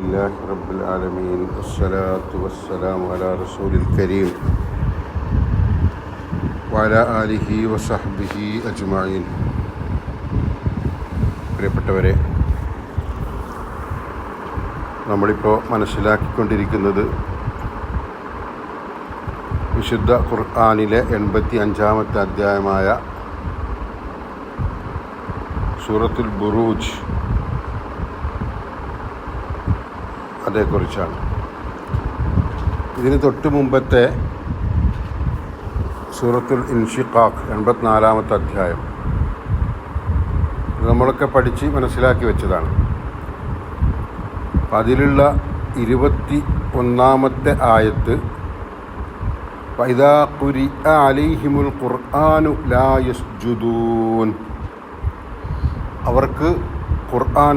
لله رب العالمين والصلاة والسلام على رسول الكريم وعلى آله وصحبه أجمعين. പ്രിയപ്പെട്ടവരെ, നമ്മളിപ്പോൾ മനസ്സിലാക്കിക്കൊണ്ടിരിക്കുന്നത് വിശുദ്ധ ഖുർആനിലെ 85-ാമത്തെ അധ്യായമായ സൂറത്തുൽ ബുറൂജ് അതേക്കുറിച്ചാണ്. ഇതിന് തൊട്ട് മുമ്പത്തെ സൂറത്തുൽ ഇൻഷിഖാഖ് 84-ാമത്തെ അധ്യായം നമ്മളൊക്കെ പഠിച്ച് മനസ്സിലാക്കി വെച്ചതാണ്. അതിലുള്ള 21-ാമത്തെ ആയത്ത് ഫഇദാ ഖുരിഅ അലൈഹിമുൽ ഖുർആനു ലാ യസ്ജുദൂൻ, അവർക്ക് ഖുർആൻ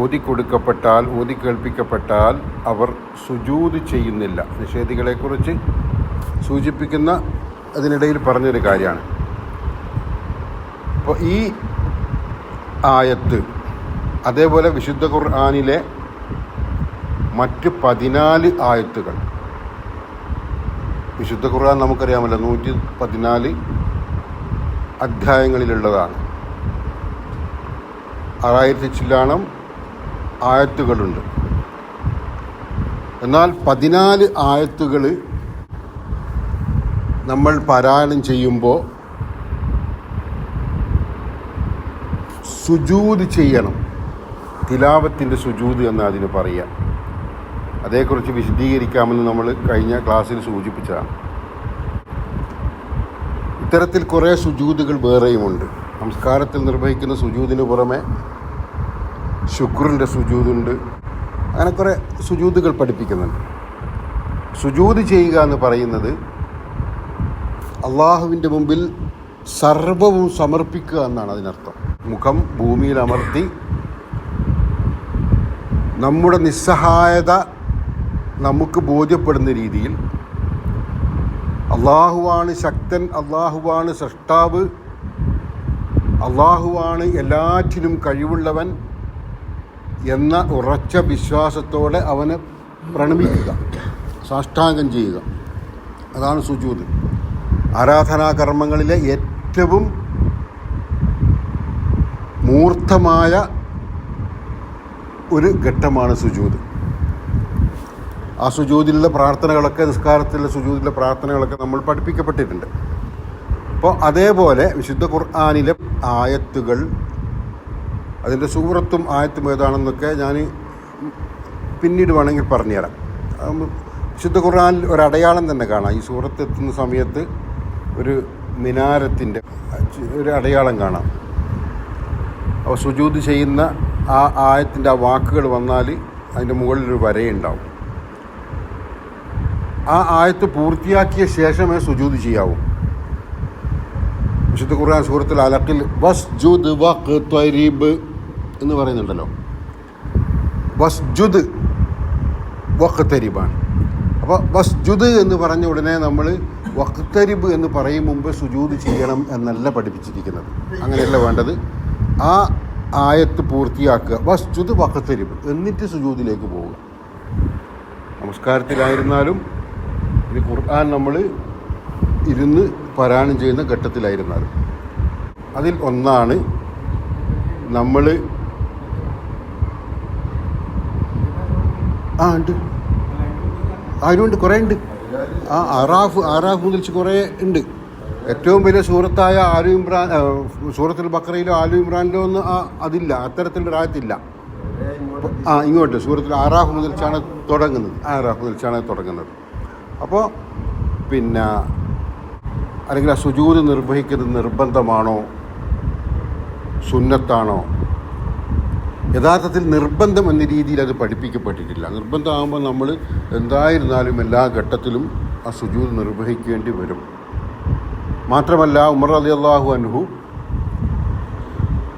ഓതിക്കൊടുക്കപ്പെട്ടാൽ, ഓതിക്കേൾപ്പിക്കപ്പെട്ടാൽ അവർ സുജൂദ് ചെയ്യുന്നില്ല. നിഷേധികളെക്കുറിച്ച് സൂചിപ്പിക്കുന്ന അതിനിടയിൽ പറഞ്ഞൊരു കാര്യമാണ്. അപ്പോൾ ഈ ആയത്ത് അതേപോലെ വിശുദ്ധ ഖുർആനിലെ മറ്റ് 14 ആയത്തുകൾ, വിശുദ്ധ ഖുർആൻ നമുക്കറിയാമല്ലോ 114 അധ്യായങ്ങളിലുള്ളതാണ്. 6000 ചില്ലാണം ആയത്തുകളുണ്ട്. എന്നാൽ 14 ആയത്തുകൾ നമ്മൾ പാരായണം ചെയ്യുമ്പോൾ സുജൂദ് ചെയ്യണം. തിലാവത്തിൻ്റെ സുജൂദ് എന്ന് അതിന് പറയാം. അതേക്കുറിച്ച് വിശദീകരിക്കാമെന്ന് നമ്മൾ കഴിഞ്ഞ ക്ലാസ്സിൽ സൂചിപ്പിച്ചതാണ്. ഇത്തരത്തിൽ കുറേ സുജൂദുകൾ വേറെയുമുണ്ട്. നമസ്കാരത്തിൽ നിർവഹിക്കുന്ന സുജൂദിന് പുറമെ ശുക്റിൻ്റെ സുജൂദുണ്ട്. അങ്ങനെ കുറേ സുജൂദുകൾ പഠിപ്പിക്കുന്നുണ്ട്. സുജൂദ് ചെയ്യുക എന്ന് പറയുന്നത് അള്ളാഹുവിൻ്റെ മുമ്പിൽ സർവവും സമർപ്പിക്കുക എന്നാണ് അതിനർത്ഥം. മുഖം ഭൂമിയിൽ അമർത്തി നമ്മുടെ നിസ്സഹായത നമുക്ക് ബോധ്യപ്പെടുന്ന രീതിയിൽ അള്ളാഹുവാണ് ശക്തൻ, അള്ളാഹുവാണ് സൃഷ്ടാവ്, അള്ളാഹുവാണ് എല്ലാറ്റിനും കഴിവുള്ളവൻ എന്ന ഉറച്ച വിശ്വാസത്തോടെ അവനെ പ്രണമിക്കുക, സാഷ്ടാംഗം ചെയ്യുക. അതാണ് സുജൂദ്. ആരാധനാകർമ്മങ്ങളിലെ ഏറ്റവും മൂർത്തമായ ഒരു ഘട്ടമാണ് സുജൂദ്. ആ സുജൂദിലുള്ള പ്രാർത്ഥനകളൊക്കെ, നിസ്കാരത്തിലുള്ള സുജൂദിലുള്ള പ്രാർത്ഥനകളൊക്കെ നമ്മൾ പഠിപ്പിക്കപ്പെട്ടിട്ടുണ്ട്. അപ്പോൾ അതേപോലെ വിശുദ്ധ ഖുർആനിലെ ആയത്തുകൾ, അതിൻ്റെ സൂറത്തും ആയത്തും ഏതാണെന്നൊക്കെ ഞാൻ പിന്നീട് വേണമെങ്കിൽ പറഞ്ഞുതരാം. വിശുദ്ധ ഖുർആനിൽ ഒരടയാളം തന്നെ കാണാം. ഈ സൂറത്ത് എത്തുന്ന സമയത്ത് ഒരു മിനാരത്തിൻ്റെ ഒരു അടയാളം കാണാം. അപ്പോൾ സുജൂദ് ചെയ്യുന്ന ആ ആയത്തിൻ്റെ ആ വാക്കുകൾ വന്നാൽ അതിൻ്റെ മുകളിലൊരു വരയുണ്ടാവും. ആ ആയത്ത് പൂർത്തിയാക്കിയ ശേഷമേ സുജൂദ് ചെയ്യാവൂ. വിശുദ്ധ ഖുർആൻ സൂറത്തുൽ അലഖിൽ വസ്ജുദ് വഖ്തരിബ് എന്ന് പറയുന്നുണ്ടല്ലോ. വസ്ജുദ് വഖ്തരിബാണ്. അപ്പോൾ വസ്ജുദ് എന്ന് പറഞ്ഞ ഉടനെ നമ്മൾ വഖ്തരിബ് എന്ന് പറയും മുമ്പ് സുജൂദ് ചെയ്യണം എന്നല്ല പഠിപ്പിച്ചിരിക്കുന്നത്. അങ്ങനെയല്ല വേണ്ടത്. ആ ആയത്ത് പൂർത്തിയാക്കുക, വസ്ജുദ് വഖ്തരിബ്, എന്നിട്ട് സുജൂദിലേക്ക് പോവുക. നമസ്കാരത്തിലായിരുന്നാലും ഈ ഖുർആൻ നമ്മൾ ഇരുന്ന് പാരായണം ചെയ്യുന്ന ഘട്ടത്തിലായിരുന്നാലും. അതിൽ ഒന്നാണ് നമ്മൾ ഉണ്ട്, അതിനുണ്ട്, കുറേ ഉണ്ട്. ആറാഫ് മുതൽ കുറേ ഉണ്ട്. ഏറ്റവും വലിയ സൂറത്തായ ആലു ഇമ്രാൻ, സൂറത്തുൽ ബഖറയിലോ ആലു ഇമ്രാനിലോ ഒന്നും അതില്ല, അത്തരത്തിലൊരു ആയത്തില്ല. ഇങ്ങോട്ട് സൂറത്തുൽ ആറാഫ് മുതൽച്ചാണ് തുടങ്ങുന്നത്. അപ്പോൾ പിന്നെ അല്ലെങ്കിൽ ആ സുജൂദ് നിർവഹിക്കുന്നത് നിർബന്ധമാണോ സുന്നത്താണോ? യഥാർത്ഥത്തിൽ നിർബന്ധം എന്ന രീതിയിൽ അത് പഠിപ്പിക്കപ്പെട്ടിട്ടില്ല. നിർബന്ധമാകുമ്പോൾ നമ്മൾ എന്തായിരുന്നാലും എല്ലാ ഘട്ടത്തിലും ആ സുജൂദ് നിർവഹിക്കേണ്ടി വരും. മാത്രമല്ല ഉമർ റളിയല്ലാഹു അൻഹു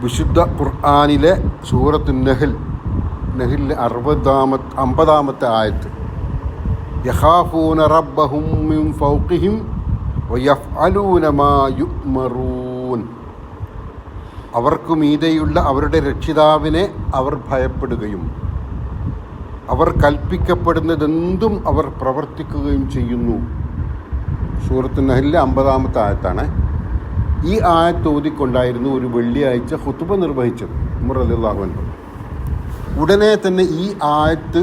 വിശുദ്ധ ഖുർആനിലെ സൂറത്ത് നഹ്ലിലെ 50-ാമത്തെ ആയത്ത് യഖാഫൂന റബ്ബഹും മിൻ ഫൗഖിഹിം വയഫ്അലൂന മാ യുഅ്മറൂൻ, അവർക്ക് മീതെയുള്ള അവരുടെ രക്ഷിതാവിനെ അവർ ഭയപ്പെടുകയും അവർ കൽപ്പിക്കപ്പെടുന്നതെന്തും അവർ പ്രവർത്തിക്കുകയും ചെയ്യുന്നു. സൂറത്ത് നഹ്ലിലെ 50-ാമത്തെ ആയത്താണ്. ഈ ആയത്ത് ഓതിക്കൊണ്ടായിരുന്നു ഒരു വെള്ളിയാഴ്ച ഖുതുബ നിർവഹിച്ചത് ഉമർ റളിയല്ലാഹു അൻഹു. ഉടനെ തന്നെ ഈ ആയത്ത്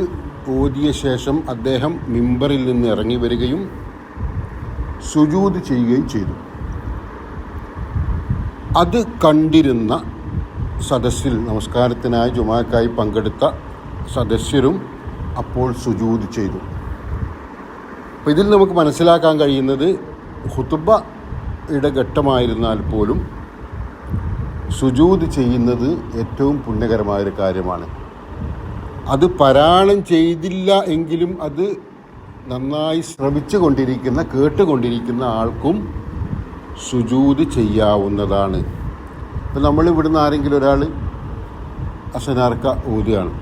ഓതിയ ശേഷം അദ്ദേഹം മിമ്പറിൽ നിന്ന് ഇറങ്ങി വരികയും സുജൂദ് ചെയ്യുകയും ചെയ്തു. അത് കണ്ടിരുന്ന സദസ്സിൽ, നമസ്കാരത്തിനായി ജുമാക്കായി പങ്കെടുത്ത സദസ്യരും അപ്പോൾ സുജൂദ് ചെയ്തു. അപ്പോൾ ഇതിൽ നമുക്ക് മനസ്സിലാക്കാൻ കഴിയുന്നത് ഖുതുബയുടെ ഘട്ടമായിരുന്നാൽ പോലും സുജൂദ് ചെയ്യുന്നത് ഏറ്റവും പുണ്യകരമായൊരു കാര്യമാണ്. അത് പാരായണം ചെയ്തില്ല എങ്കിലും അത് നന്നായി ശ്രവിച്ചു കൊണ്ടിരിക്കുന്ന, കേട്ടുകൊണ്ടിരിക്കുന്ന ആൾക്കും സുജൂദ് ചെയ്യാവുന്നതാണ്. ഇപ്പം നമ്മൾ ഇവിടുന്ന് ആരെങ്കിലും ഒരാൾ അസനാർക്ക ഓതുകയാണ്,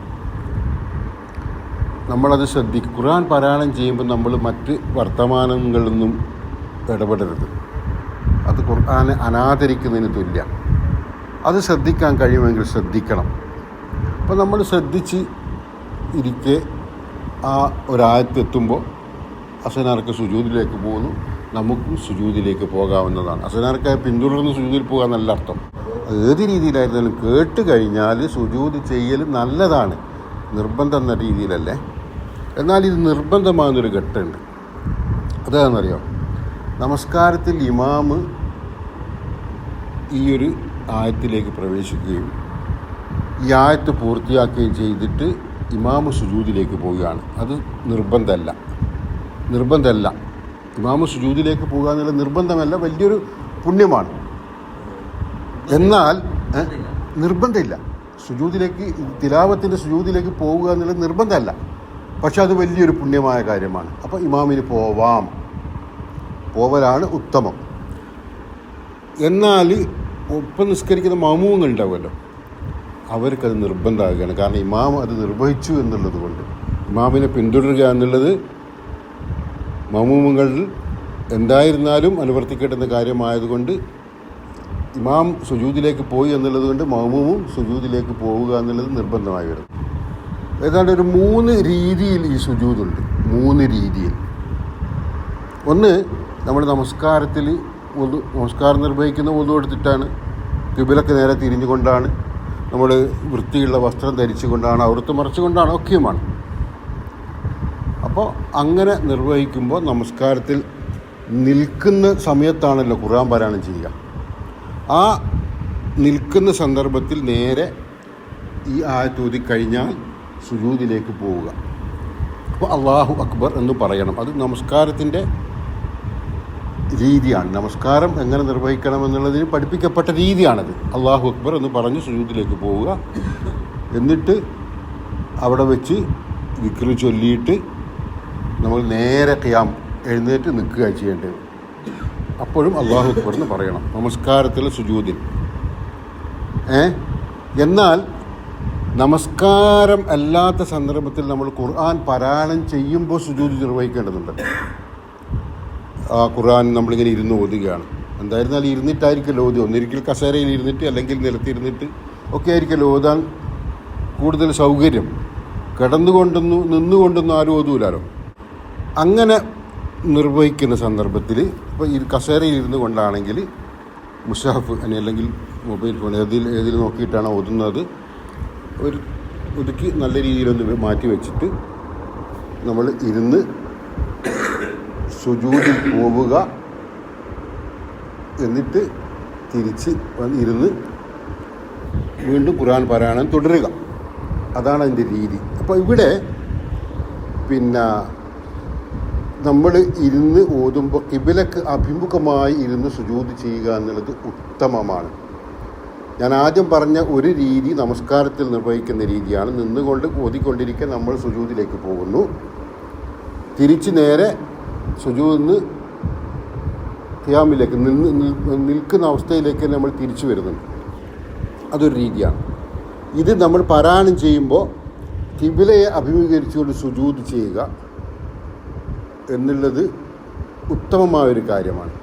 നമ്മളത് ശ്രദ്ധിക്കും. ഖുർആൻ പാരായണം ചെയ്യുമ്പോൾ നമ്മൾ മറ്റ് വർത്തമാനങ്ങളിലൊന്നും ഇടപെടരുത്. അത് ഖുർആനെ അനാദരിക്കുന്നതിന് തുല്യ. അത് ശ്രദ്ധിക്കാൻ കഴിയുമെങ്കിൽ ശ്രദ്ധിക്കണം. അപ്പോൾ നമ്മൾ ശ്രദ്ധിച്ച് ഇരിക്കെ ആ ഒരായത്തെത്തുമ്പോൾ അസനാർക്ക് സുജൂദിലേക്ക് പോകുന്നു, നമുക്കും സുജൂദിലേക്ക് പോകാവുന്നതാണ്. അസനാർക്കായി പിന്തുടർന്ന് സുജൂദിൽ പോകാൻ നല്ല അർത്ഥം. ഏത് രീതിയിലായിരുന്നാലും കേട്ട് കഴിഞ്ഞാൽ സുജൂദ് ചെയ്യൽ നല്ലതാണ്, നിർബന്ധം എന്ന രീതിയിലല്ലേ. എന്നാൽ ഇത് നിർബന്ധമാകുന്നൊരു ഘട്ടമുണ്ട്. അതാണെന്നറിയോ, നമസ്കാരത്തിൽ ഇമാമ് ഈ ഒരു ആയത്തിലേക്ക് പ്രവേശിക്കുകയും ഈ ആയത്ത് പൂർത്തിയാക്കുകയും ചെയ്തിട്ട് ഇമാമ് സുജൂദിലേക്ക് പോവുകയാണ്. അത് നിർബന്ധമല്ല. ഇമാമ് സുജൂദിലേക്ക് പോകുക എന്നുള്ള നിർബന്ധമല്ല, വലിയൊരു പുണ്യമാണ്. എന്നാൽ നിർബന്ധമില്ല. സുജൂദിലേക്ക്, തിലാവത്തിൻ്റെ സുജൂദിലേക്ക് പോവുക എന്നുള്ളത് നിർബന്ധമല്ല, പക്ഷെ അത് വലിയൊരു പുണ്യമായ കാര്യമാണ്. അപ്പോൾ ഇമാമിന് പോവലാണ് ഉത്തമം. എന്നാൽ ഒപ്പം നിസ്കരിക്കുന്ന മഅ്മൂമുകൾ ഉണ്ടാവുമല്ലോ, അവർക്കത് നിർബന്ധമാകുകയാണ്. കാരണം ഇമാം അത് നിർവഹിച്ചു എന്നുള്ളത് കൊണ്ട്. ഇമാമിനെ പിന്തുടരുക എന്നുള്ളത് മഅ്മൂമുകൾ എന്തായിരുന്നാലും അനുവർത്തിക്കേണ്ടുന്ന കാര്യമായതുകൊണ്ട്, ഇമാം സുജൂദിലേക്ക് പോയി എന്നുള്ളത് കൊണ്ട് മഅ്മൂമും സുജൂദിലേക്ക് പോവുക എന്നുള്ളത് നിർബന്ധമായി വരുന്നു. ഏതാണ്ട് ഒരു 3 രീതിയിൽ ഈ സുജൂദുണ്ട്. 3 രീതിയിൽ. ഒന്ന്, നമ്മൾ നമസ്കാരത്തിൽ നമസ്കാരം നിർവഹിക്കുന്ന വുളു എടുത്തിട്ടാണ്, ഖിബിലക്ക് നേരെ തിരിഞ്ഞുകൊണ്ടാണ്, നമ്മൾ വൃത്തിയുള്ള വസ്ത്രം ധരിച്ചുകൊണ്ടാണ്, ഔറത്ത് മറച്ചുകൊണ്ടാണ്, ഒക്കെയുമാണ്. അപ്പോൾ അങ്ങനെ നിർവഹിക്കുമ്പോൾ നമസ്കാരത്തിൽ നിൽക്കുന്ന സമയത്താണല്ലോ ഖുർആൻ പാരായണം ചെയ്യുക. ആ നിൽക്കുന്ന സന്ദർഭത്തിൽ നേരെ ഈ ആയത്ത് ഓതിക്കഴിഞ്ഞാൽ സുജൂദിലേക്ക് പോവുക. അപ്പോൾ അല്ലാഹു അക്ബർ എന്ന് പറയണം. അത് നമസ്കാരത്തിൻ്റെ രീതിയാണ്. നമസ്കാരം എങ്ങനെ നിർവഹിക്കണമെന്നുള്ളതിന് പഠിപ്പിക്കപ്പെട്ട രീതിയാണത്. അല്ലാഹു അക്ബർ എന്ന് പറഞ്ഞ് സുജൂദിലേക്ക് പോവുക. എന്നിട്ട് അവിടെ വെച്ച് ദിക്ർ ചൊല്ലിയിട്ട് നമ്മൾ നേരെ ഖിയാം, എഴുന്നേറ്റ് നിൽക്കുക ചെയ്യേണ്ടത്. അപ്പോഴും അല്ലാഹു അക്ബർ എന്ന് പറയണം നമസ്കാരത്തിലെ സുജൂദിൽ. എന്നാൽ നമസ്കാരം അല്ലാത്ത സന്ദർഭത്തിൽ നമ്മൾ ഖുർആൻ പാരായണം ചെയ്യുമ്പോൾ സുജൂദ് നിർവഹിക്കേണ്ടതുണ്ട്. ആ ഖുർആൻ നമ്മളിങ്ങനെ ഇരുന്ന് ഓതുകയാണ്. എന്തായിരുന്നാലും ഇരുന്നിട്ടായിരിക്കും ഓതി. ഒന്നിരിക്കൽ കസേരയിൽ ഇരുന്നിട്ട് അല്ലെങ്കിൽ നിലത്തിരുന്നിട്ട് ഒക്കെ ആയിരിക്കും ഓതാൻ കൂടുതൽ സൗകര്യം. നിന്നുകൊണ്ടൊന്നും ആരും ഓതൂലാലോ. അങ്ങനെ നിർവഹിക്കുന്ന സന്ദർഭത്തിൽ ഇപ്പോൾ ഈ കസേരയിൽ ഇരുന്ന് കൊണ്ടാണെങ്കിൽ മുസ്ഹഫ് അല്ലെങ്കിൽ മൊബൈൽ ഫോൺ ഏതിൽ നോക്കിയിട്ടാണ് ഓതുന്നത്, ഒരു ഒതുക്കി നല്ല രീതിയിലൊന്ന് മാറ്റി വെച്ചിട്ട് നമ്മൾ ഇരുന്ന് സുജൂദിൽ പോവുക. എന്നിട്ട് തിരിച്ച് ഇരുന്ന് വീണ്ടും ഖുർആൻ പാരായണം തുടരുക. അതാണ് അതിൻ്റെ രീതി. അപ്പോൾ ഇവിടെ നമ്മൾ ഇരുന്ന് ഓതുമ്പോൾ ഖിബിലക്ക് അഭിമുഖമായി ഇരുന്ന് സുജൂദ് ചെയ്യുക എന്നുള്ളത് ഉത്തമമാണ്. ഞാൻ ആദ്യം പറഞ്ഞ ഒരു രീതി നമസ്കാരത്തിൽ നിർവഹിക്കുന്ന രീതിയാണ്. നിന്നുകൊണ്ട് ഓതിക്കൊണ്ടിരിക്കുക നമ്മൾ സുജൂദിലേക്ക് പോകുന്നു, തിരിച്ച് നേരെ സുജൂദിന്ന് ഖിയാമിലേക്ക് നിൽക്കുന്ന അവസ്ഥയിലേക്ക് നമ്മൾ തിരിച്ചു വരുന്നുണ്ട്. അതൊരു രീതിയാണ്. ഇത് നമ്മൾ പാരായണം ചെയ്യുമ്പോൾ ഖിബിലയെ അഭിമുഖീകരിച്ചുകൊണ്ട് സുജൂദ് ചെയ്യുക എന്നുള്ളത് ഉത്തമമായൊരു കാര്യമാണ്.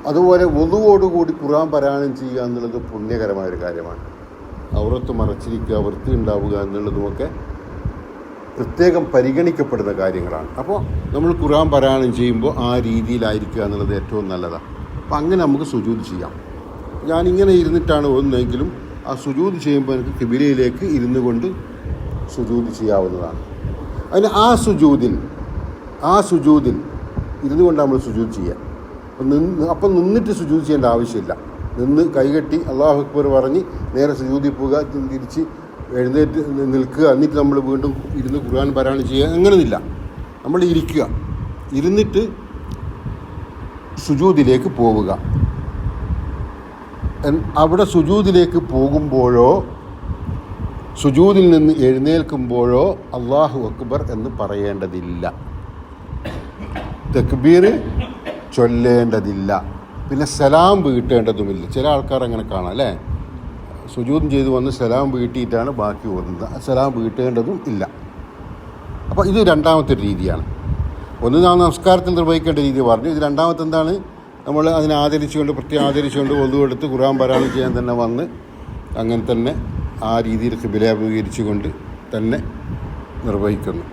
അതുപോലെ വുളുവോടുകൂടി ഖുർആൻ പാരായണം ചെയ്യുക എന്നുള്ളത് പുണ്യകരമായൊരു കാര്യമാണ്. ഔറത്ത് മറച്ചിരിക്കുക, വൃത്തി ഉണ്ടാവുക എന്നുള്ളതുമൊക്കെ പ്രത്യേകം പരിഗണിക്കപ്പെടുന്ന കാര്യങ്ങളാണ്. അപ്പോൾ നമ്മൾ ഖുർആൻ പാരായണം ചെയ്യുമ്പോൾ ആ രീതിയിലായിരിക്കുക എന്നുള്ളത് ഏറ്റവും നല്ലതാണ്. അപ്പോൾ അങ്ങനെ നമുക്ക് സുജൂദ് ചെയ്യാം. ഞാനിങ്ങനെ ഇരുന്നിട്ടാണ് ഓതുന്നതെങ്കിലും ആ സുജൂദ് ചെയ്യുമ്പോൾ എനിക്ക് ഖിബിലയിലേക്ക് ഇരുന്നു കൊണ്ട് സുജൂദ് ചെയ്യാവുന്നതാണ്. അതിന് ആ സുജൂദിൽ ഇരുന്നു കൊണ്ട് നമ്മൾ സുജൂദ് ചെയ്യുക. അപ്പം നിന്നിട്ട് സുജൂദ് ചെയ്യേണ്ട ആവശ്യമില്ല. നിന്ന് കൈകെട്ടി അല്ലാഹു അക്ബർ പറഞ്ഞ് നേരെ സുജൂദിൽ പോവുക, തിരിച്ച് എഴുന്നേറ്റ് നിൽക്കുക, എന്നിട്ട് നമ്മൾ വീണ്ടും ഇരുന്ന് ഖുർആൻ പാരായണം ചെയ്യുക, അങ്ങനെയൊന്നുമില്ല. നമ്മൾ ഇരിക്കുക, ഇരുന്നിട്ട് സുജൂദിലേക്ക് പോവുക. അവിടെ സുജൂദിലേക്ക് പോകുമ്പോഴോ സുജൂദിൽ നിന്ന് എഴുന്നേൽക്കുമ്പോഴോ അല്ലാഹു അക്ബർ എന്ന് പറയേണ്ടതില്ല, തക്ബീർ ചൊല്ലേണ്ടതില്ല, പിന്നെ സലാം വീട്ടേണ്ടതുമില്ല. ചില ആൾക്കാർ അങ്ങനെ കാണാം അല്ലേ, സുജൂദ് ചെയ്ത് വന്ന് സലാം വീട്ടിയിട്ടാണ് ബാക്കി ഓതുന്നത്. സലാം വീട്ടേണ്ടതും ഇല്ല. അപ്പോൾ ഇത് രണ്ടാമത്തെ രീതിയാണ്. ഒന്ന് നാം നമസ്കാരത്തിൽ നിർവഹിക്കേണ്ട രീതി പറഞ്ഞു. ഇത് രണ്ടാമത്തെ എന്താണ്, നമ്മൾ അതിനെ ആദരിച്ചുകൊണ്ട് പ്രത്യേകം ആദരിച്ചുകൊണ്ട് ഒതുവെടുത്ത് ഖുർആൻ പാരായണം ചെയ്യാൻ തന്നെ വന്ന് അങ്ങനെ തന്നെ ആ രീതിയിൽ ഖിബില അഭിമുഖീകരിച്ചുകൊണ്ട് തന്നെ നിർവഹിക്കുന്നു.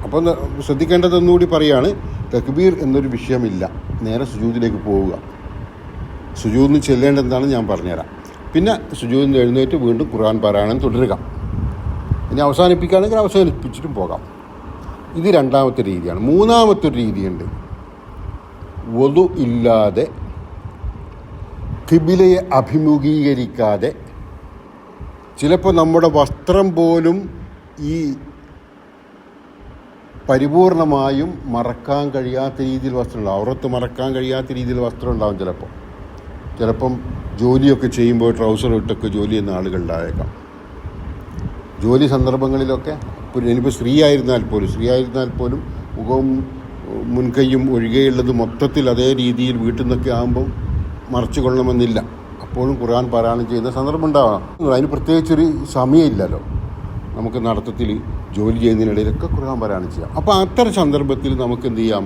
അപ്പോൾ ശ്രദ്ധിക്കേണ്ടതൊന്നുകൂടി പറയുകയാണ്, തക്ബീർ എന്നൊരു വിഷയമില്ല, നേരെ സുജൂദിലേക്ക് പോവുക. സുജൂദിന് ചെല്ലേണ്ടതെന്താണ് ഞാൻ പറഞ്ഞുതരാം. പിന്നെ സുജൂദിന് എഴുന്നേറ്റ് വീണ്ടും ഖുർആൻ പാരായണം തുടരുക. ഇനി അവസാനിപ്പിക്കുകയാണെങ്കിൽ അവസാനിപ്പിച്ചിട്ടും പോകാം. ഇത് രണ്ടാമത്തെ രീതിയാണ്. മൂന്നാമത്തെ ഒരു രീതിയുണ്ട്, വുളു ഇല്ലാതെ ഖിബിലയെ അഭിമുഖീകരിക്കാതെ, ചിലപ്പോൾ നമ്മുടെ വസ്ത്രം പോലും ഈ പരിപൂർണമായും മറക്കാൻ കഴിയാത്ത രീതിയിൽ വസ്ത്രമുണ്ടാവും, ഔറത്ത് മറക്കാൻ കഴിയാത്ത രീതിയിൽ വസ്ത്രം ഉണ്ടാവും. ചിലപ്പം ജോലിയൊക്കെ ചെയ്യുമ്പോൾ ട്രൗസർ ഇട്ടൊക്കെ ജോലി ചെയ്യുന്ന ആളുകളുണ്ടായേക്കാം. ജോലി സന്ദർഭങ്ങളിലൊക്കെ ഇനിയിപ്പോൾ സ്ത്രീ ആയിരുന്നാൽ പോലും മുഖവും മുൻകൈയും ഒഴികെയുള്ളത് മൊത്തത്തിൽ അതേ രീതിയിൽ വീട്ടിൽ നിന്നൊക്കെ ആകുമ്പം മറച്ചു കൊള്ളണമെന്നില്ല. അപ്പോഴും ഖുർആൻ പാരായണം ചെയ്യുന്ന സന്ദർഭം ഉണ്ടാവാം. അതിന് പ്രത്യേകിച്ചൊരു സമയമില്ലല്ലോ. നമുക്ക് നടത്തത്തിൽ ജോലി ചെയ്യുന്നതിനിടയിലൊക്കെ ഖുർആൻ പാരായണം ചെയ്യാം. അപ്പോൾ അത്തരം സന്ദർഭത്തിൽ നമുക്ക് എന്ത് ചെയ്യാം,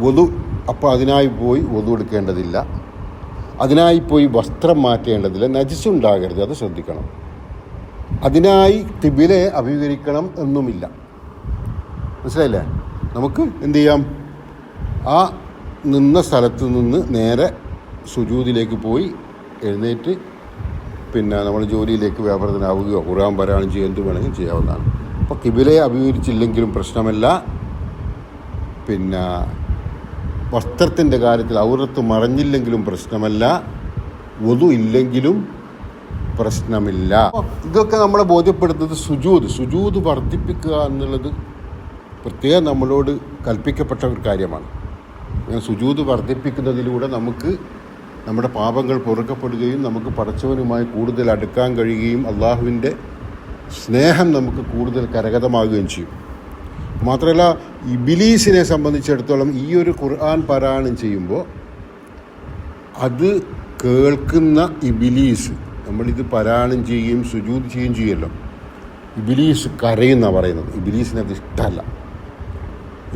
വുളു. അപ്പോൾ അതിനായി പോയി വുളു എടുക്കേണ്ടതില്ല, അതിനായി പോയി വസ്ത്രം മാറ്റേണ്ടതില്ല, നജിസ് ഉണ്ടാകരുത്, അത് ശ്രദ്ധിക്കണം. അതിനായി ഖിബിലയെ അഭിമുഖീകരിക്കണം എന്നുമില്ല. മനസ്സിലായില്ലേ? നമുക്ക് എന്ത് ചെയ്യാം, ആ നിന്ന സ്ഥലത്ത് നിന്ന് നേരെ സുജൂദിലേക്ക് പോയി എഴുന്നേറ്റ് പിന്നെ നമ്മൾ ജോലിയിലേക്ക് വ്യാപൃതനാവുകയോ ഖുർആൻ പാരായണം ചെയ്യുക എന്ത് വേണമെങ്കിലും ചെയ്യാവുന്നതാണ്. അപ്പോൾ ഖിബിലയെ അഭിമുഖീകരിച്ചില്ലെങ്കിലും പ്രശ്നമല്ല, പിന്നെ വസ്ത്രത്തിൻ്റെ കാര്യത്തിൽ ഔറത്ത് മറഞ്ഞില്ലെങ്കിലും പ്രശ്നമല്ല, വുളു ഇല്ലെങ്കിലും പ്രശ്നമില്ല. ഇതൊക്കെ നമ്മളെ ബോധ്യപ്പെടുത്തുന്നത് സുജൂദ് വർദ്ധിപ്പിക്കുക എന്നുള്ളത് പ്രത്യേകം നമ്മളോട് കൽപ്പിക്കപ്പെട്ട ഒരു കാര്യമാണ്. അങ്ങനെ സുജൂദ് വർദ്ധിപ്പിക്കുന്നതിലൂടെ നമുക്ക് നമ്മുടെ പാപങ്ങൾ പൊറുക്കപ്പെടുകയും നമുക്ക് പടച്ചവനുമായി കൂടുതൽ അടുക്കാൻ കഴിയുകയും അള്ളാഹുവിൻ്റെ സ്നേഹം നമുക്ക് കൂടുതൽ കരഗതമാകുകയും ചെയ്യും. മാത്രമല്ല, ഇബിലീസിനെ സംബന്ധിച്ചിടത്തോളം ഈ ഒരു ഖുർആൻ പാരായണം ചെയ്യുമ്പോൾ അത് കേൾക്കുന്ന ഇബിലീസ്, നമ്മളിത് പാരായണം ചെയ്യുകയും സുജൂദ് ചെയ്യുകയും ചെയ്യുമല്ലോ, ഇബിലീസ് കരയുന്ന പറയുന്നത്. ഇബിലീസിനത് ഇഷ്ടമല്ല,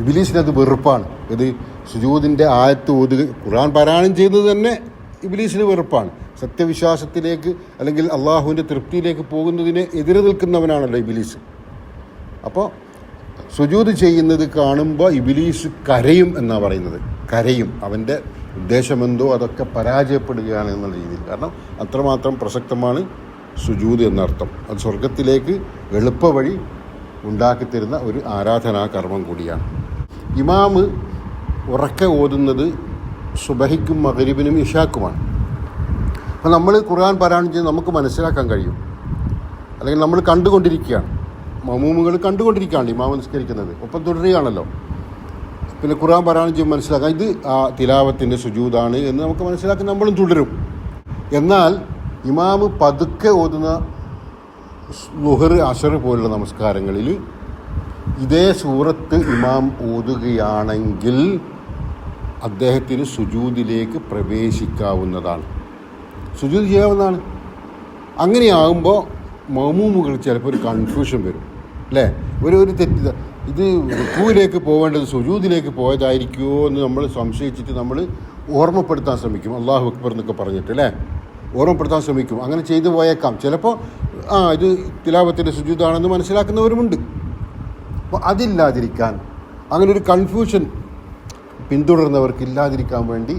ഇബിലീസിനത് വെറുപ്പാണ്. ഇത് സുജൂദിൻ്റെ ആയത്ത് ഓതുക, ഖുർആൻ പാരായണം ചെയ്യുന്നത് തന്നെ ഇബിലീസിന് വെറുപ്പാണ്. സത്യവിശ്വാസത്തിലേക്ക് അല്ലെങ്കിൽ അള്ളാഹുവിൻ്റെ തൃപ്തിയിലേക്ക് പോകുന്നതിന് എതിരെ നിൽക്കുന്നവനാണല്ലോ ഇബിലീസ്. അപ്പോൾ സുജൂദ് ചെയ്യുന്നത് കാണുമ്പോൾ ഇബിലീസ് കരയും എന്നാണ് പറയുന്നത്. കരയും, അവൻ്റെ ഉദ്ദേശമെന്തോ അതൊക്കെ പരാജയപ്പെടുകയാണ് എന്നുള്ള രീതിയിൽ. കാരണം അത്രമാത്രം പ്രസക്തമാണ് സുജൂദ് എന്നർത്ഥം. അത് സ്വർഗത്തിലേക്ക് എളുപ്പവഴി ഉണ്ടാക്കിത്തരുന്ന ഒരു ആരാധനാ കർമ്മം കൂടിയാണ്. ഇമാമ് ഉറക്കെ ഓതുന്നത് സുബഹിക്കും മഗ്രിബിനും ഇശാക്കുമാണ്. അപ്പോൾ നമ്മൾ ഖുർആൻ പാരായണം ചെയ്ത് നമുക്ക് മനസ്സിലാക്കാൻ കഴിയും, അല്ലെങ്കിൽ നമ്മൾ കണ്ടുകൊണ്ടിരിക്കുകയാണ്, മമൂമുകൾ കണ്ടുകൊണ്ടിരിക്കുകയാണ് ഇമാമ് നിസ്കരിക്കുന്നത്, ഒപ്പം തുടരുകയാണല്ലോ. പിന്നെ ഖുർആൻ പാരായണം ചെയ്യുമ്പോൾ മനസ്സിലാക്കാം ഇത് ആ തിലാവത്തിൻ്റെ സുജൂദാണ് എന്ന് നമുക്ക് മനസ്സിലാക്കി നമ്മളും തുടരും. എന്നാൽ ഇമാമ് പതുക്കെ ഓതുന്ന ളുഹർ അസർ പോലുള്ള നമസ്കാരങ്ങളിൽ ഇതേ സൂറത്ത് ഇമാം ഓതുകയാണെങ്കിൽ അദ്ദേഹത്തിന് സുജൂദിലേക്ക് പ്രവേശിക്കാവുന്നതാണ്, സുജൂദ് ചെയ്യാവുന്നതാണ്. അങ്ങനെയാകുമ്പോൾ മമൂമുകൾ ചിലപ്പോൾ ഒരു കൺഫ്യൂഷൻ വരും അല്ലേ, ഒരു തെറ്റ്, ഇത് റുക്കൂയിലേക്ക് പോകേണ്ടത് സുജൂദിലേക്ക് പോയതായിരിക്കുമോ എന്ന് നമ്മൾ സംശയിച്ചിട്ട് നമ്മൾ ഓർമ്മപ്പെടുത്താൻ ശ്രമിക്കും, അല്ലാഹു അക്ബർ എന്നൊക്കെ പറഞ്ഞിട്ട് അല്ലേ, ഓർമ്മപ്പെടുത്താൻ ശ്രമിക്കും. അങ്ങനെ ചെയ്തു പോയേക്കാം. ചിലപ്പോൾ ഇത് തിലാവത്തിൻ്റെ സുജൂദാണെന്ന് മനസ്സിലാക്കുന്നവരുമുണ്ട്. അപ്പോൾ അതില്ലാതിരിക്കാൻ, അങ്ങനെ ഒരു കൺഫ്യൂഷൻ പിന്തുടരുന്നവർക്ക് ഇല്ലാതിരിക്കാൻ വേണ്ടി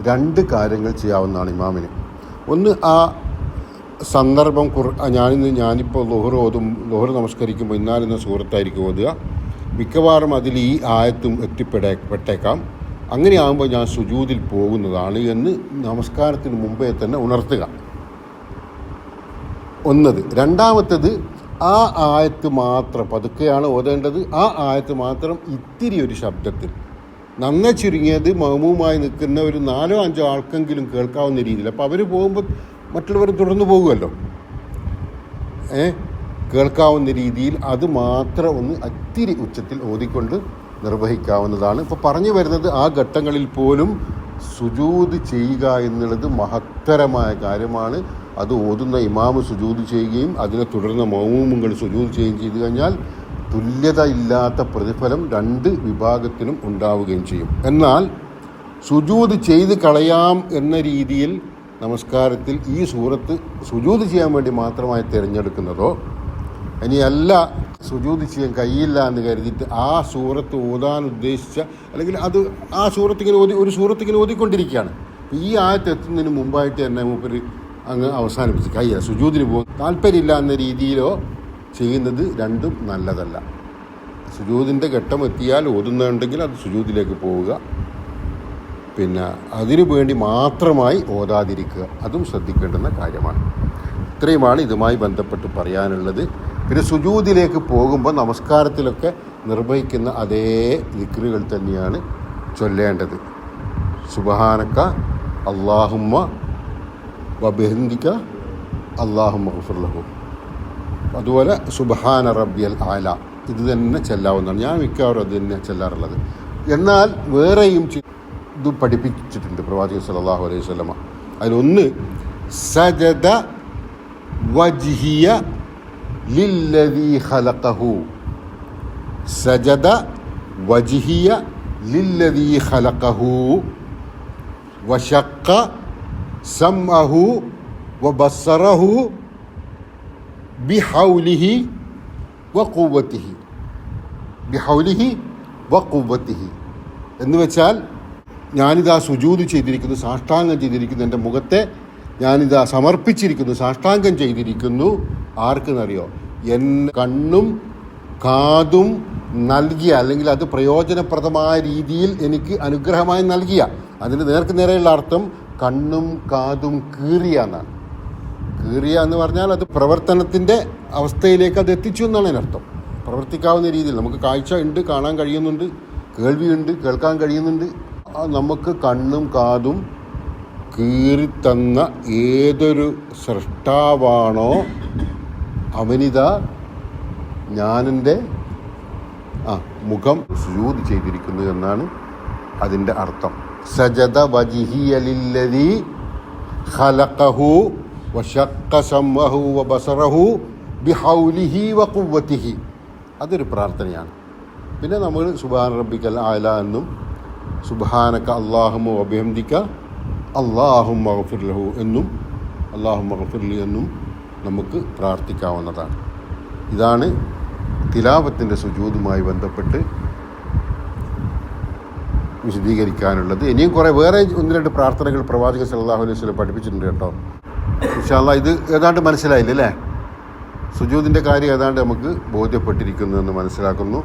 2 കാര്യങ്ങൾ ചെയ്യാവുന്നതാണ് ഇമാമിന്. ഒന്ന്, ആ സന്ദർഭം ഞാനിപ്പോൾ ലുഹർ നമസ്കരിക്കുമ്പോൾ ഇന്നാലെന്ന സൂറത്തായിരിക്കും ഓതുക. മിക്കവാറും അതിൽ ഈ ആയത്തും എത്തിപ്പെട്ടേക്കാം. അങ്ങനെയാകുമ്പോൾ ഞാൻ സുജൂദിൽ പോകുന്നതാണ് എന്ന് നമസ്കാരത്തിന് മുമ്പേ തന്നെ ഉണർത്തുക. ഒന്നത്. രണ്ടാമത്തേത്, ആ ആയത്ത് മാത്രം പതുക്കെയാണ് ഓതേണ്ടത്. ആ ആയത്ത് മാത്രം ഇത്തിരി ഒരു ശബ്ദത്തിൽ, നന്നെ ചുരുങ്ങിയത് മഅ്മൂമായി നിൽക്കുന്ന ഒരു 4-5 ആൾക്കെങ്കിലും കേൾക്കാവുന്ന രീതിയിൽ. അപ്പോൾ അവർ പോകുമ്പോൾ മറ്റുള്ളവർ തുടർന്ന് പോകുമല്ലോ, കേൾക്കാവുന്ന രീതിയിൽ അത് മാത്രം ഒന്ന് അത്തിരി ഉച്ചത്തിൽ ഓതിക്കൊണ്ട് നിർവഹിക്കാവുന്നതാണ്. ഇപ്പോൾ പറഞ്ഞു വരുന്നത്, ആ ഘട്ടങ്ങളിൽ പോലും സുജൂദ് ചെയ്യുക എന്നുള്ളത് മഹത്തരമായ കാര്യമാണ്. അത് ഓതുന്ന ഇമാമ് സുജൂദ് ചെയ്യുകയും അതിനെ തുടർന്ന് മഅ്മൂമുകൾ സുജൂദ് ചെയ്യുകയും ചെയ്തു കഴിഞ്ഞാൽ തുല്യത ഇല്ലാത്ത പ്രതിഫലം 2 വിഭാഗത്തിനും ഉണ്ടാവുകയും ചെയ്യും. എന്നാൽ സുജൂദ് ചെയ്ത് കളയാം എന്ന രീതിയിൽ നമസ്കാരത്തിൽ ഈ സൂറത്ത് സുജൂദ് ചെയ്യാൻ വേണ്ടി മാത്രമായി തിരഞ്ഞെടുക്കുന്നതോ, ഇനിയല്ല സുജൂദ് ചെയ്യാൻ കഴിയില്ല എന്ന് കരുതിയിട്ട് ആ സൂറത്ത് ഓതാൻ ഉദ്ദേശിച്ച, അല്ലെങ്കിൽ അത് ആ സൂറത്തിങ്ങനെ ഒരു സൂറത്തിങ്ങനെ ഓതിക്കൊണ്ടിരിക്കുകയാണ്, ഈ ആയത്ത് എത്തുന്നതിന് മുമ്പായിട്ട് തന്നെ മൂപ്പര് അങ്ങ് അവസാനിപ്പിച്ച് കഴിയില്ല, സുജൂദിന് പോകും താല്പര്യമില്ല എന്ന രീതിയിലോ ചെയ്യുന്നത് 2ഉം നല്ലതല്ല. സുജൂദിൻ്റെ ഘട്ടം എത്തിയാൽ ഓതുന്നുണ്ടെങ്കിൽ അത് സുജൂദിലേക്ക് പോവുക, പിന്നെ അതിനു വേണ്ടി മാത്രമായി ഓതാതിരിക്കുക, അതും ശ്രദ്ധിക്കേണ്ടുന്ന കാര്യമാണ്. ഇത്രയുമാണ് ഇതുമായി ബന്ധപ്പെട്ട് പറയാനുള്ളത്. പിന്നെ സുജൂദിലേക്ക് പോകുമ്പോൾ നമസ്കാരത്തിലൊക്കെ നിർവഹിക്കുന്ന അതേ ദിക്റുകൾ തന്നെയാണ് ചൊല്ലേണ്ടത്. സുബ്ഹാനക അല്ലാഹുമ്മ വബിഹംദിക അല്ലാഹുമ്മ ഗഫിർ ലഹു, അതുപോലെ സുബ്ഹാന റബ്ബിയൽ ആല, ഇത് തന്നെ ചെല്ലാവുന്നതാണ്. ഞാൻ മിക്കവാറും അത് തന്നെ ചെല്ലാറുള്ളത്. എന്നാൽ വേറെയും ഇത് പഠിപ്പിച്ചിട്ടുണ്ട് പ്രവാചകൻ സല്ലല്ലാഹു അലൈഹി വസല്ലമ. അതിലൊന്ന്, സജദ വജ്ഹിയ ലില്ലദീ ഖലഖഹു, സജദ വജ്ഹിയ ലില്ലദീ ഖലഖഹു വശഖ സമഅഹു വബസ്സറഹു ബിഹൗലിഹി വഖുവ്വതിഹി, ബിഹൗലിഹി വഖുവ്വതിഹി എന്ന് വെച്ചാൽ, ഞാനിതാ സുജൂദ് ചെയ്തിരിക്കുന്നു, സാഷ്ടാംഗം ചെയ്തിരിക്കുന്നു, എൻ്റെ മുഖത്തെ ഞാനിതാ സമർപ്പിച്ചിരിക്കുന്നു, സാഷ്ടാംഗം ചെയ്തിരിക്കുന്നു. ആർക്കെന്നറിയോ? കണ്ണും കാതും നൽകിയ, അല്ലെങ്കിൽ അത് പ്രയോജനപ്രദമായ രീതിയിൽ എനിക്ക് അനുഗ്രഹമായി നൽകിയ, അതിന് നേരെയുള്ള അർത്ഥം കണ്ണും കാതും കീറിയ എന്നാണ്. കീറിയ എന്ന് പറഞ്ഞാൽ അത് പ്രവർത്തനത്തിൻ്റെ അവസ്ഥയിലേക്ക് അത് എത്തിച്ചു എന്നാണ് അതിനർത്ഥം. പ്രവർത്തിക്കാവുന്ന രീതിയിൽ നമുക്ക് കാഴ്ച ഉണ്ട്, കാണാൻ കഴിയുന്നുണ്ട്, കേൾവിയുണ്ട്, കേൾക്കാൻ കഴിയുന്നുണ്ട്. നമുക്ക് കണ്ണും കാതും കീറിത്തന്ന ഏതൊരു സൃഷ്ടാവാണോ അവനിതാ ഞാനെൻ്റെ മുഖം സുജൂദ് ചെയ്തിരിക്കുന്നു എന്നാണ് അതിൻ്റെ അർത്ഥം. സജദ വജ്ഹിയ ലില്ലദീ ഖലഖഹു വശഖ സമഅഹു വബസറഹു ബിഹൗലിഹി വഖുവ്വതിഹി, അതൊരു പ്രാർത്ഥനയാണ്. പിന്നെ നമ്മൾ സുബ്ഹാന റബ്ബിക്കൽ ആല എന്നും സുബ്ഹാനക അല്ലാഹുമ്മ വബിഹംദിക അല്ലാഹുമ്മ ഗഫിർ ലഹു എന്നും അല്ലാഹുമ്മ ഗഫിർ ലി എന്നും നമുക്ക് പ്രാർത്ഥിക്കാവുന്നതാണ്. ഇതാണ് തിലാവത്തിൻ്റെ സുജൂദുമായി ബന്ധപ്പെട്ട് വിശദീകരിക്കാനുള്ളത്. ഇനിയും കുറേ വേറെ 1-2 പ്രാർത്ഥനകൾ പ്രവാചകൻ സല്ലല്ലാഹു അലൈഹി വസല്ലം പഠിപ്പിച്ചിട്ടുണ്ട് കേട്ടോ. ഇൻഷാ അല്ലാഹ് ഇത് ഏതാണ്ട് മനസ്സിലായില്ലേ? സുജൂദിൻ്റെ കാര്യം ഏതാണ്ട് നമുക്ക് ബോധ്യപ്പെട്ടിരിക്കുന്നു എന്ന് മനസ്സിലാക്കുന്നു.